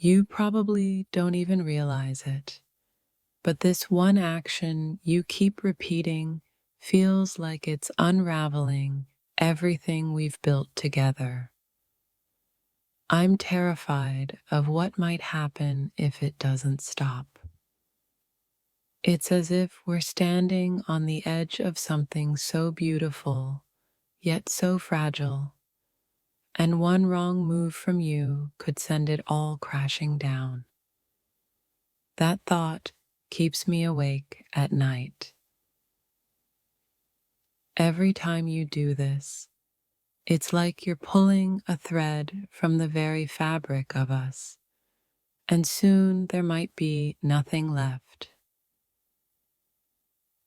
You probably don't even realize it, but this one action you keep repeating feels like it's unraveling everything we've built together. I'm terrified of what might happen if it doesn't stop. It's as if we're standing on the edge of something so beautiful, yet so fragile, and one wrong move from you could send it all crashing down. That thought keeps me awake at night. Every time you do this, it's like you're pulling a thread from the very fabric of us, and soon there might be nothing left.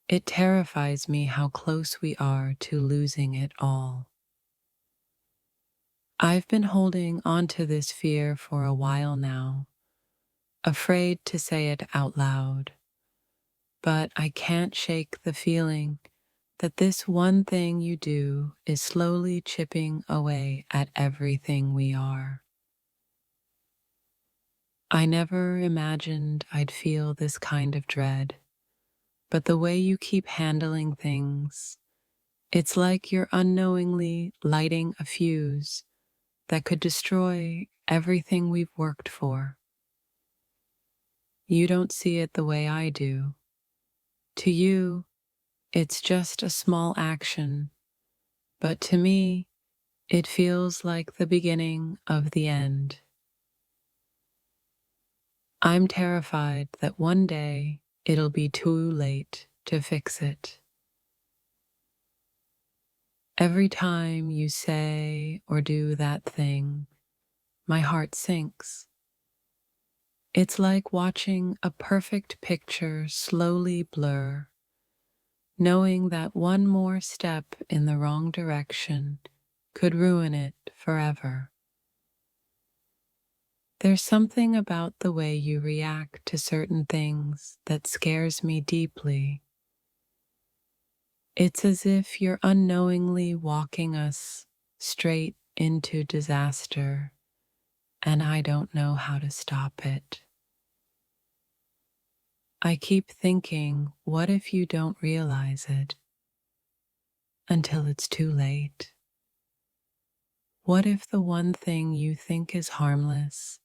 It terrifies me how close we are to losing it all. I've been holding onto this fear for a while now, afraid to say it out loud, but I can't shake the feeling that this one thing you do is slowly chipping away at everything we are. I never imagined I'd feel this kind of dread, but the way you keep handling things, it's like you're unknowingly lighting a fuse that could destroy everything we've worked for. You don't see it the way I do. To you, it's just a small action, but to me, it feels like the beginning of the end. I'm terrified that one day it'll be too late to fix it. Every time you say or do that thing, my heart sinks. It's like watching a perfect picture slowly blur, knowing that one more step in the wrong direction could ruin it forever. There's something about the way you react to certain things that scares me deeply. It's as if you're unknowingly walking us straight into disaster, and I don't know how to stop it. I keep thinking, what if you don't realize it until it's too late? What if the one thing you think is harmless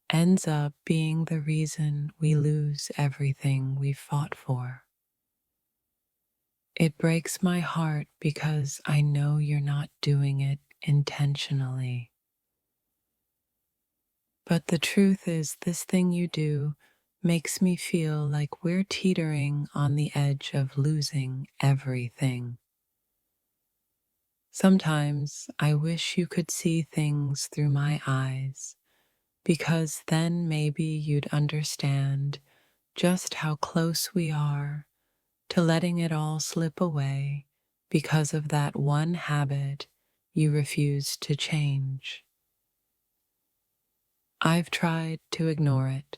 ends up being the reason we lose everything we've fought for? It breaks my heart because I know you're not doing it intentionally. But the truth is, this thing you do makes me feel like we're teetering on the edge of losing everything. Sometimes I wish you could see things through my eyes, because then maybe you'd understand just how close we are to letting it all slip away because of that one habit you refuse to change. I've tried to ignore it,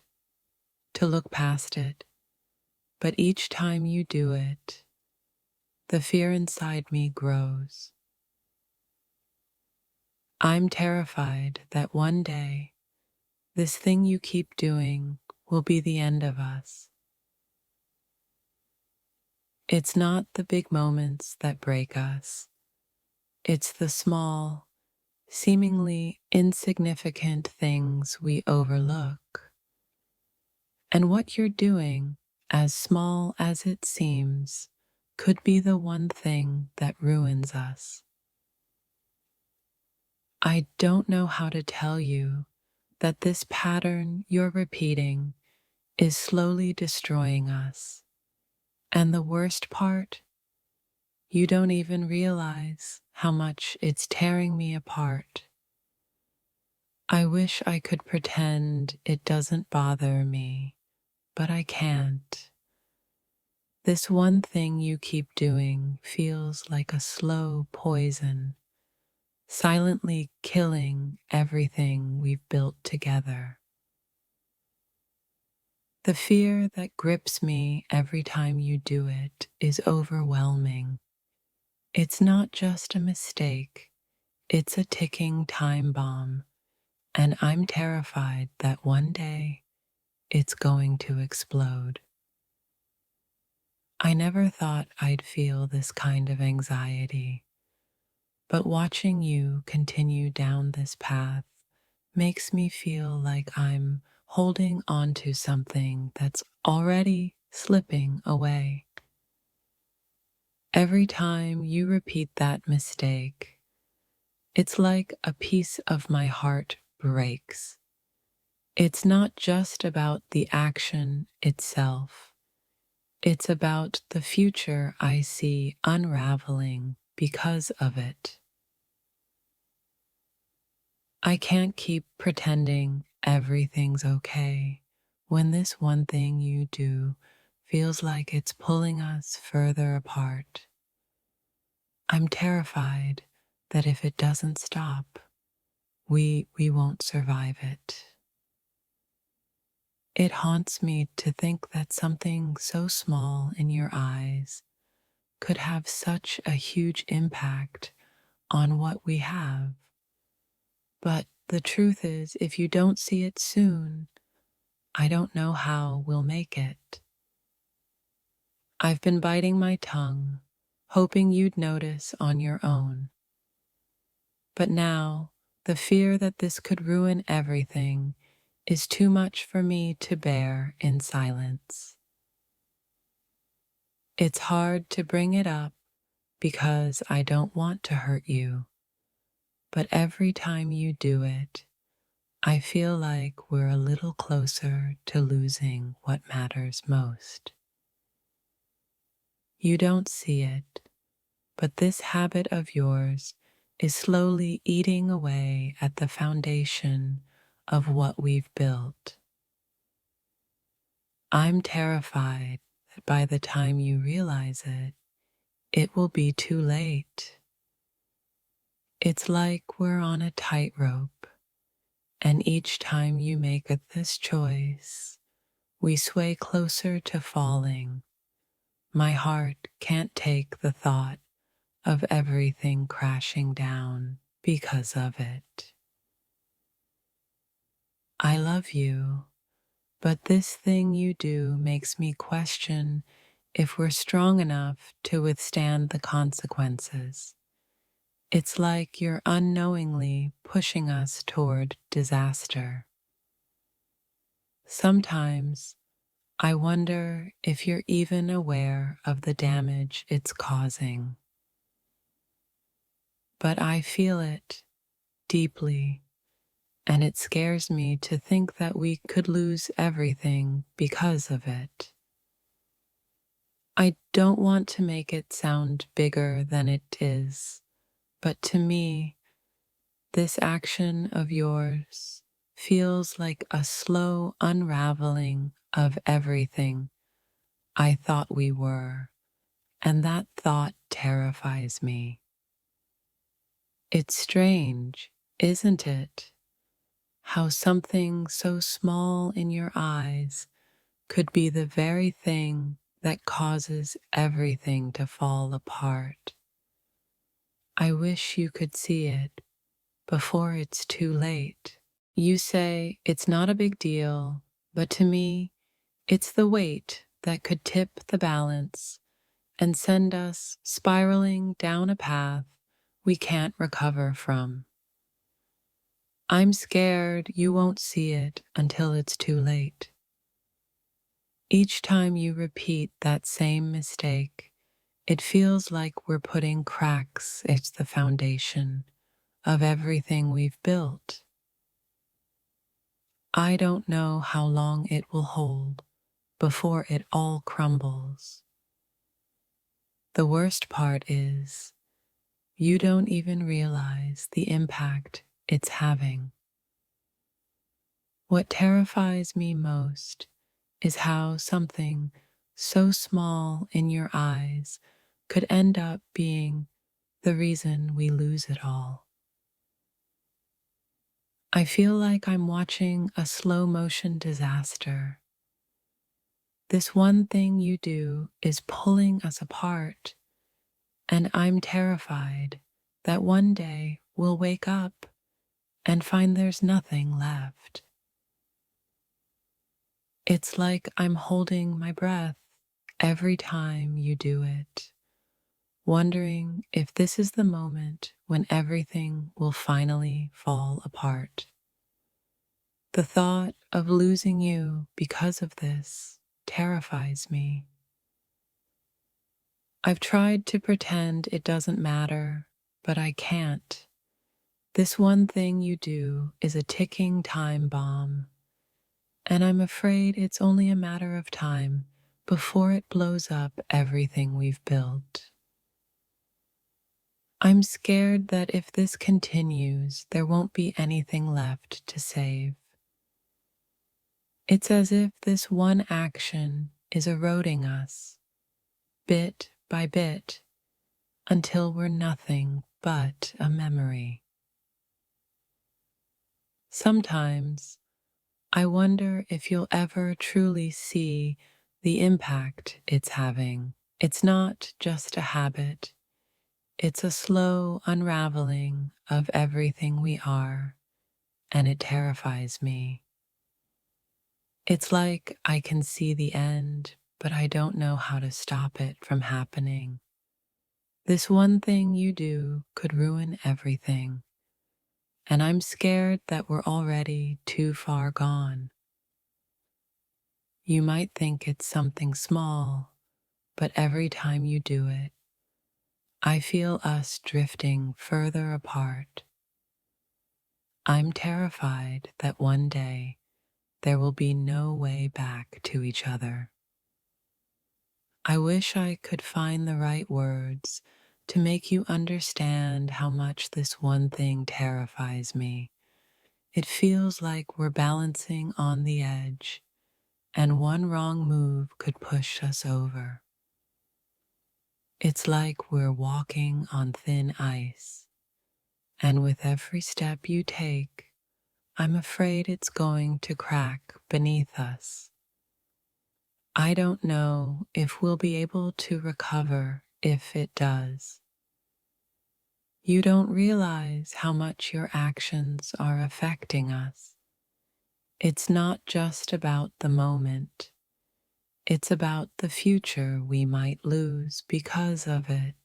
to look past it, but each time you do it, the fear inside me grows. I'm terrified that one day, this thing you keep doing will be the end of us. It's not the big moments that break us. It's the small, seemingly insignificant things we overlook. And what you're doing, as small as it seems, could be the one thing that ruins us. I don't know how to tell you that this pattern you're repeating is slowly destroying us. And the worst part, you don't even realize how much it's tearing me apart. I wish I could pretend it doesn't bother me, but I can't. This one thing you keep doing feels like a slow poison, silently killing everything we've built together. The fear that grips me every time you do it is overwhelming. It's not just a mistake, it's a ticking time bomb, and I'm terrified that one day it's going to explode. I never thought I'd feel this kind of anxiety, but watching you continue down this path makes me feel like I'm holding on to something that's already slipping away. Every time you repeat that mistake, it's like a piece of my heart breaks. It's not just about the action itself, it's about the future I see unraveling because of it. I can't keep pretending everything's okay when this one thing you do feels like it's pulling us further apart. I'm terrified that if it doesn't stop, we won't survive it. It haunts me to think that something so small in your eyes could have such a huge impact on what we have. But the truth is, if you don't see it soon, I don't know how we'll make it. I've been biting my tongue, hoping you'd notice on your own. But now, the fear that this could ruin everything is too much for me to bear in silence. It's hard to bring it up because I don't want to hurt you, but every time you do it, I feel like we're a little closer to losing what matters most. You don't see it, but this habit of yours is slowly eating away at the foundation of what we've built. I'm terrified that by the time you realize it, it will be too late. It's like we're on a tightrope, and each time you make this choice, we sway closer to falling. My heart can't take the thought of everything crashing down because of it. I love you, but this thing you do makes me question if we're strong enough to withstand the consequences. It's like you're unknowingly pushing us toward disaster. Sometimes I wonder if you're even aware of the damage it's causing. But I feel it deeply, and it scares me to think that we could lose everything because of it. I don't want to make it sound bigger than it is, but to me, this action of yours feels like a slow unraveling of everything I thought we were, and that thought terrifies me. It's strange, isn't it? How something so small in your eyes could be the very thing that causes everything to fall apart. I wish you could see it before it's too late. You say it's not a big deal, but to me, it's the weight that could tip the balance and send us spiraling down a path we can't recover from. I'm scared you won't see it until it's too late. Each time you repeat that same mistake, it feels like we're putting cracks into the foundation of everything we've built. I don't know how long it will hold before it all crumbles. The worst part is, you don't even realize the impact it's having. What terrifies me most is how something so small in your eyes could end up being the reason we lose it all. I feel like I'm watching a slow motion disaster. This one thing you do is pulling us apart, and I'm terrified that one day we'll wake up and find there's nothing left. It's like I'm holding my breath every time you do it, wondering if this is the moment when everything will finally fall apart. The thought of losing you because of this terrifies me. I've tried to pretend it doesn't matter, but I can't. This one thing you do is a ticking time bomb, and I'm afraid it's only a matter of time before it blows up everything we've built. I'm scared that if this continues, there won't be anything left to save. It's as if this one action is eroding us, bit by bit, until we're nothing but a memory. Sometimes I wonder if you'll ever truly see the impact it's having. It's not just a habit, it's a slow unraveling of everything we are, and it terrifies me. It's like I can see the end, but I don't know how to stop it from happening. This one thing you do could ruin everything, and I'm scared that we're already too far gone. You might think it's something small, but every time you do it, I feel us drifting further apart. I'm terrified that one day there will be no way back to each other. I wish I could find the right words to make you understand how much this one thing terrifies me. It feels like we're balancing on the edge, and one wrong move could push us over. It's like we're walking on thin ice, and with every step you take, I'm afraid it's going to crack beneath us. I don't know if we'll be able to recover if it does. You don't realize how much your actions are affecting us. It's not just about the moment. It's about the future we might lose because of it.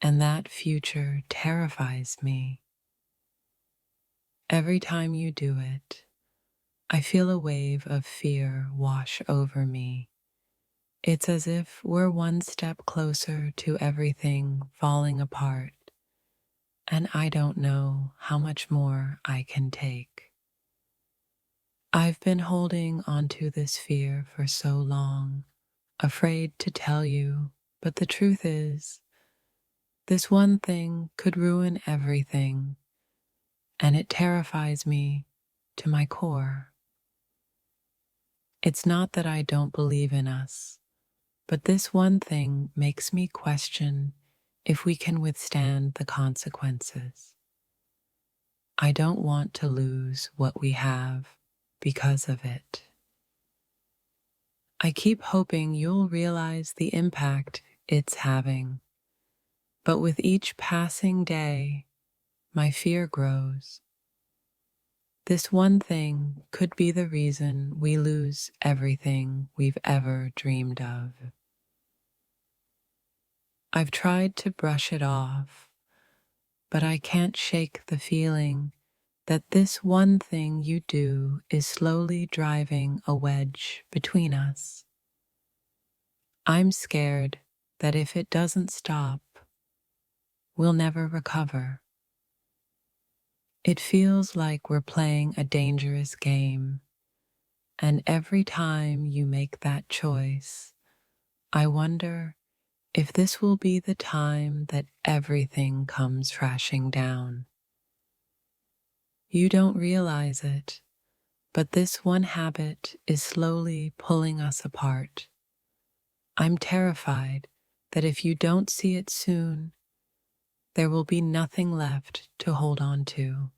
And that future terrifies me. Every time you do it, I feel a wave of fear wash over me. It's as if we're one step closer to everything falling apart, and I don't know how much more I can take. I've been holding onto this fear for so long, afraid to tell you, but the truth is, this one thing could ruin everything, and it terrifies me to my core. It's not that I don't believe in us, but this one thing makes me question if we can withstand the consequences. I don't want to lose what we have because of it. I keep hoping you'll realize the impact it's having, but with each passing day, my fear grows. This one thing could be the reason we lose everything we've ever dreamed of. I've tried to brush it off, but I can't shake the feeling that this one thing you do is slowly driving a wedge between us. I'm scared that if it doesn't stop, we'll never recover. It feels like we're playing a dangerous game, and every time you make that choice, I wonder if this will be the time that everything comes crashing down. You don't realize it, but this one habit is slowly pulling us apart. I'm terrified that if you don't see it soon, there will be nothing left to hold on to.